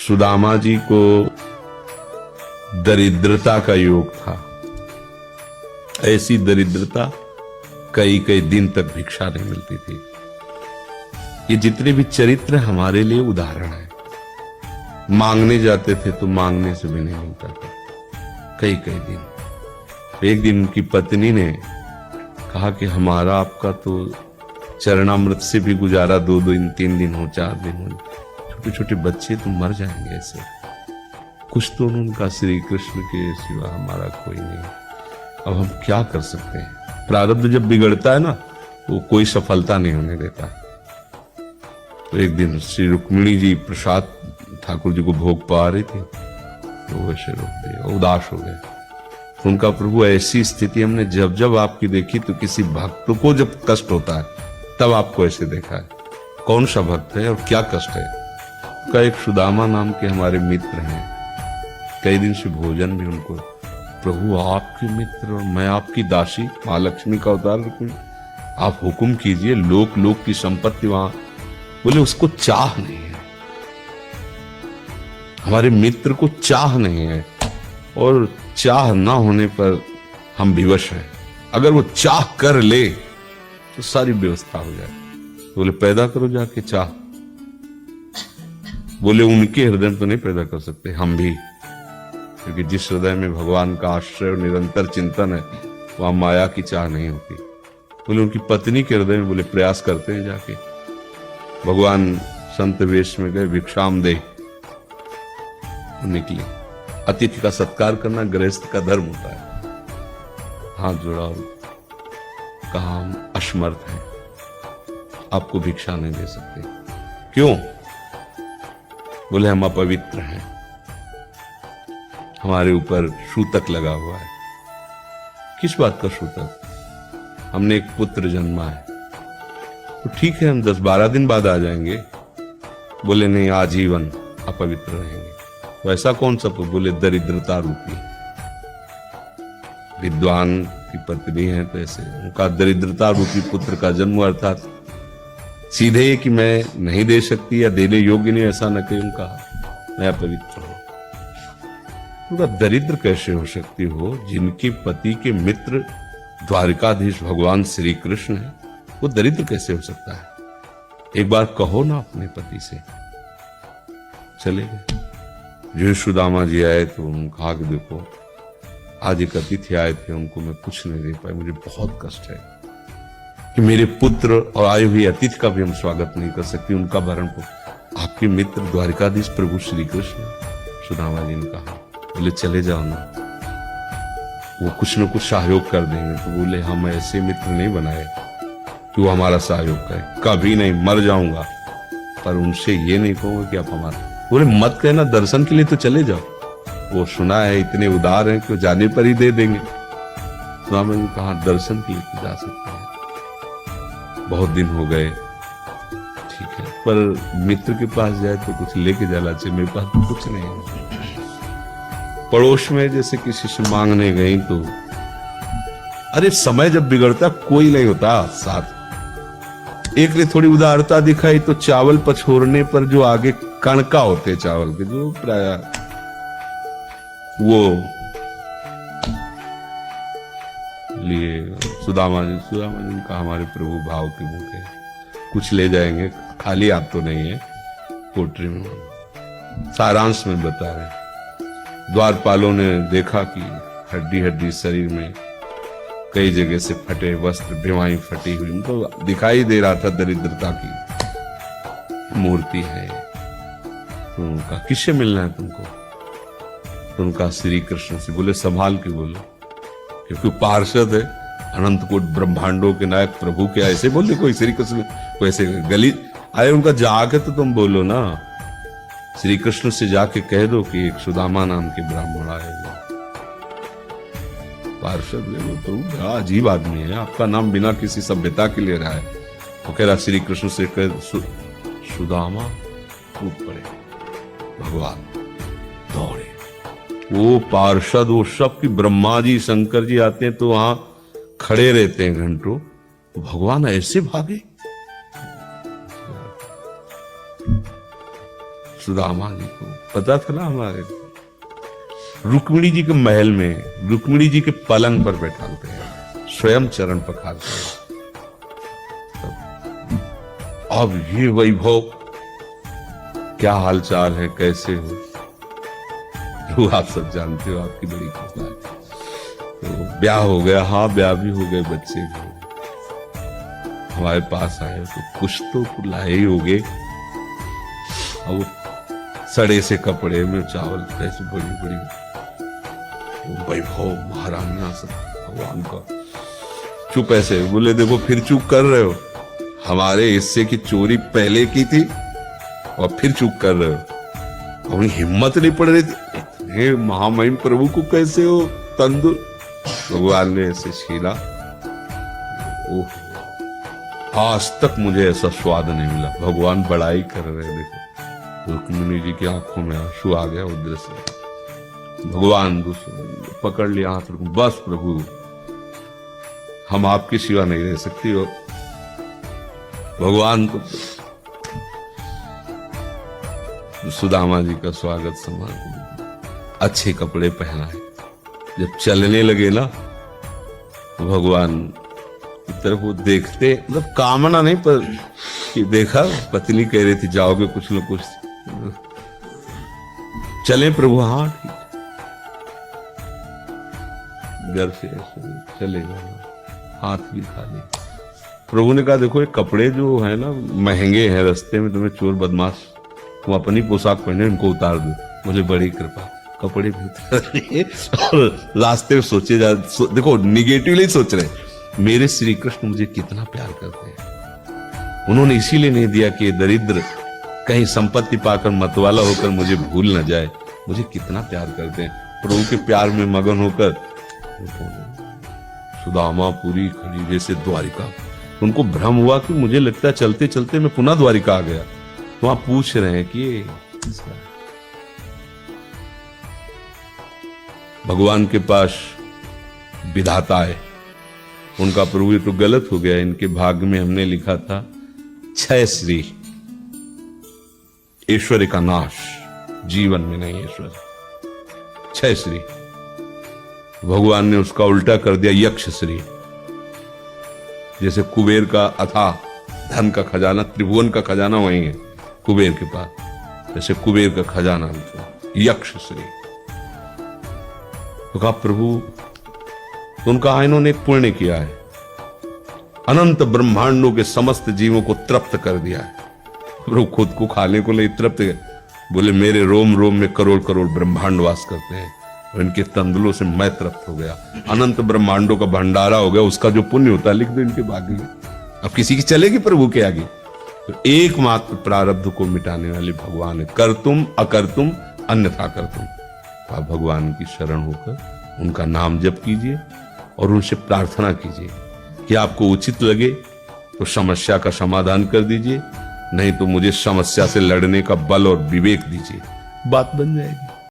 सुदामा जी को दरिद्रता का योग था। ऐसी दरिद्रता कई कई दिन तक भिक्षा नहीं मिलती थी। ये जितने भी चरित्र हमारे लिए उदाहरण है। मांगने जाते थे तो मांगने से भी नहीं मिलता था कई कई दिन। एक दिन उनकी पत्नी ने कहा कि हमारा आपका तो चरणामृत से भी गुजारा 2 दिन 3 दिन हो 4 दिन हो, छोटे छोटे बच्चे तो मर जाएंगे ऐसे। कुछ तो उनका श्री कृष्ण के सिवा हमारा कोई नहीं, अब हम क्या कर सकते हैं। प्रारब्ध जब बिगड़ता है ना वो कोई सफलता नहीं होने देता। तो एक दिन श्री रुक्मिणी जी प्रसाद ठाकुर जी को भोग पा रही थी तो वैसे रोक दिया, उदास हो गए। तो उनका प्रभु ऐसी स्थिति हमने जब जब आपकी देखी तो किसी भक्त को जब कष्ट होता है तब आपको ऐसे देखा है। कौन सा भक्त है और क्या कष्ट है। का एक सुदामा नाम के हमारे मित्र हैं, कई दिन से भोजन भी उनको, प्रभु आपके मित्र और मैं आपकी दासी महालक्ष्मी का अवतार रखूं, आप हुक्म कीजिए। लोक लोक की संपत्ति वहां, बोले उसको चाह नहीं है, हमारे मित्र को चाह नहीं है और चाह ना होने पर हम विवश हैं। अगर वो चाह कर ले तो सारी व्यवस्था हो जाए। बोले पैदा करो जाके चाह। बोले उनके हृदय में तो नहीं पैदा कर सकते, हम भी, क्योंकि जिस हृदय में भगवान का आश्रय और निरंतर चिंतन है वहां माया की चाह नहीं होती। बोले उनकी पत्नी के हृदय में, बोले प्रयास करते हैं जाके। भगवान संत वेश में गए, भिक्षाम दे निकले। अतिथि का सत्कार करना गृहस्थ का धर्म होता है। हाथ जोड़ा और कहा हम असमर्थ हैं, आपको भिक्षा नहीं दे सकते। क्यों? बोले हम अपवित्र हैं, हमारे ऊपर सूतक लगा हुआ है। किस बात का सूतक? हमने एक पुत्र जन्मा है। तो ठीक है हम 10-12 दिन बाद आ जाएंगे। बोले नहीं, आजीवन अपवित्र रहेंगे। वैसा कौन सा? बोले दरिद्रता रूपी। विद्वान की पत्नी है तो ऐसे उनका दरिद्रता रूपी पुत्र का जन्म, अर्थात सीधे कि मैं नहीं दे सकती या देने योग्य नहीं, ऐसा न कहीं उनका मैं अपवित्र हूं। पूरा दरिद्र कैसे हो सकती हो? जिनके पति के मित्र द्वारिकाधीश भगवान श्री कृष्ण है, वो दरिद्र कैसे हो सकता है? एक बार कहो ना अपने पति से। चले गए। जो सुदामा जी आए तो उन्होंने कहा कि देखो आज एक अतिथि आए थे, उनको मैं कुछ नहीं दे पाया, मुझे बहुत कष्ट है कि मेरे पुत्र और आए हुए अतिथि का भी हम स्वागत नहीं कर सकते, उनका भरण को। आपके मित्र द्वारिकाधीश प्रभु श्री कृष्ण। सुदामा जी ने कहा, बोले चले जाओ ना, वो कुछ न कुछ सहयोग कर देंगे। तो बोले हम ऐसे मित्र नहीं बनाए कि वो हमारा सहयोग करे, कभी नहीं, मर जाऊंगा पर उनसे ये नहीं कहूंगा कि आप हमारा। बोले मत कहना, दर्शन के लिए तो चले जाओ, वो सुना है इतने उदार हैं कि जाने पर ही दे देंगे। स्वामी ने कहा दर्शन के लिए तो जा सकते हैं, बहुत दिन हो गए, ठीक है, पर मित्र के पास जाए तो कुछ लेके जाना चाहिए, मेरे पास तो कुछ नहीं है। पड़ोस में जैसे किसी से मांगने गई तो, अरे समय जब बिगड़ता कोई नहीं होता साथ। एक ने थोड़ी उदारता दिखाई तो चावल पछोरने पर जो आगे कणका होते चावल के, जो प्राय वो लिए सुदामा जी ने कहा हमारे प्रभु भाव के मुख है, कुछ ले जाएंगे, खाली आप तो नहीं है। पोट्री में सारांश में बता रहे, द्वारपालों ने देखा कि हड्डी हड्डी शरीर में कई जगह से फटे वस्त्र, भिवाई फटी हुई, उनको दिखाई दे रहा था दरिद्रता की मूर्ति है। तो उनका किससे मिलना है तुमको? तो उनका श्री कृष्ण से। बोले संभाल के बोलो, क्योंकि पार्षद है, अनंत कोट ब्रह्मांडों के नायक प्रभु के ऐसे बोले कोई श्री कृष्ण को ऐसे गली आए। उनका जाके तो तुम बोलो ना, श्री कृष्ण से जाके कह दो कि एक सुदामा नाम के ब्राह्मण आए। पार्षद वो तो अजीब आदमी है, आपका नाम बिना किसी सभ्यता के ले रहा है। वो कह रहा श्री कृष्ण से कह सुदामा, कूद पड़े। भगवान दौड़े। वो पार्षद, वो सब की ब्रह्मा जी शंकर जी आते हैं तो वहां खड़े रहते हैं घंटों। भगवान ऐसे भागे। सुदामा जी को पता था ना हमारे रुक्मिणी जी के महल में रुक्मिणी जी के पलंग पर बैठाते हैं, स्वयं चरण पखारते हैं। अब ये वैभव, क्या हालचाल है, कैसे हो, जो आप सब जानते हो, आपकी बड़ी कृपा है। तो ब्याह हो गया, हाँ ब्याह भी हो गए, बच्चे भी हो गए। हमारे पास आए तो कुछ तो लाए ही हो गए। और वो सड़े से कपड़े में चावल कैसे बड़ी बड़ी वैभव, महारानियां सब भगवान का। चुप ऐसे बोले, देखो फिर चुप कर रहे हो, हमारे हिस्से की चोरी पहले की थी और फिर चुप कर रहे हो। और हिम्मत नहीं पड़ रही थी, इतने महामहिम प्रभु को कैसे हो तंदुर। भगवान ने ऐसे छीला, ओह आज तक मुझे ऐसा स्वाद नहीं मिला। भगवान बड़ाई कर रहे हैं। देखो रुक्मिणी जी की आंखों में आंसू आ गया उधर से। भगवान पकड़ लिया हाथ, बस प्रभु हम आपके सिवा नहीं रह सकती। और भगवान को सुदामा जी का स्वागत सम्मान, अच्छे कपड़े पहनाए। जब चलने लगे ना तो भगवान की तरफ वो देखते, मतलब कामना नहीं पर कि देखा पत्नी कह रही थी जाओगे कुछ न कुछ, चले प्रभु, हाँ ठीक, घर से चले गए, हाथ भी खाली। प्रभु ने कहा देखो ये कपड़े जो है ना महंगे हैं, रास्ते में तुम्हें चोर बदमाश तुम अपनी पोशाक पहने, इनको उतार दो, मुझे बड़ी कृपा। कपड़े भी उतार और रास्ते में सोचे देखो निगेटिवली सोच रहे, मेरे श्री कृष्ण मुझे कितना प्यार करते हैं। उन्होंने इसीलिए नहीं दिया कि दरिद्र कहीं संपत्ति पाकर मतवाला होकर मुझे भूल न जाए, मुझे कितना प्यार करते हैं। प्रभु के प्यार में मगन होकर सुदामा पूरी खड़ी जैसे द्वारिका। उनको भ्रम हुआ कि मुझे लगता है चलते चलते मैं पुनः द्वारिका आ गया। तो वहां पूछ रहे हैं कि भगवान के पास विधाता है, उनका प्रभु ये तो गलत हो गया, इनके भाग्य में हमने लिखा था 6 श्री, ऐश्वर्य का नाश, जीवन में नहीं ऐश्वर्य, 6 श्री। भगवान ने उसका उल्टा कर दिया यक्ष श्री। जैसे कुबेर का अथाह धन का खजाना, त्रिभुवन का खजाना वही है कुबेर के पास, जैसे कुबेर का खजाना यक्ष श्री। तो कहा प्रभु, तो उनका इन्होंने एक पुण्य किया है, अनंत ब्रह्मांडों के समस्त जीवों को तृप्त कर दिया है। प्रभु खुद को खाने को नहीं तृप्त, बोले मेरे रोम रोम में करोड़ करोड़ ब्रह्मांड वास करते हैं और इनके तंदुलों से मैं तृप्त हो गया। अनंत ब्रह्मांडों का भंडारा हो गया, उसका जो पुण्य होता है लिख दो इनके भाग्य में। अब किसी की चलेगी प्रभु के आगे। तो एकमात्र प्रारब्ध को मिटाने वाले भगवान है, कर तुम अकर तुम अन्यथा कर तुम। आप भगवान की शरण होकर उनका नाम जप कीजिए और उनसे प्रार्थना कीजिए कि आपको उचित लगे तो समस्या का समाधान कर दीजिए, नहीं तो मुझे समस्या से लड़ने का बल और विवेक दीजिए, बात बन जाएगी।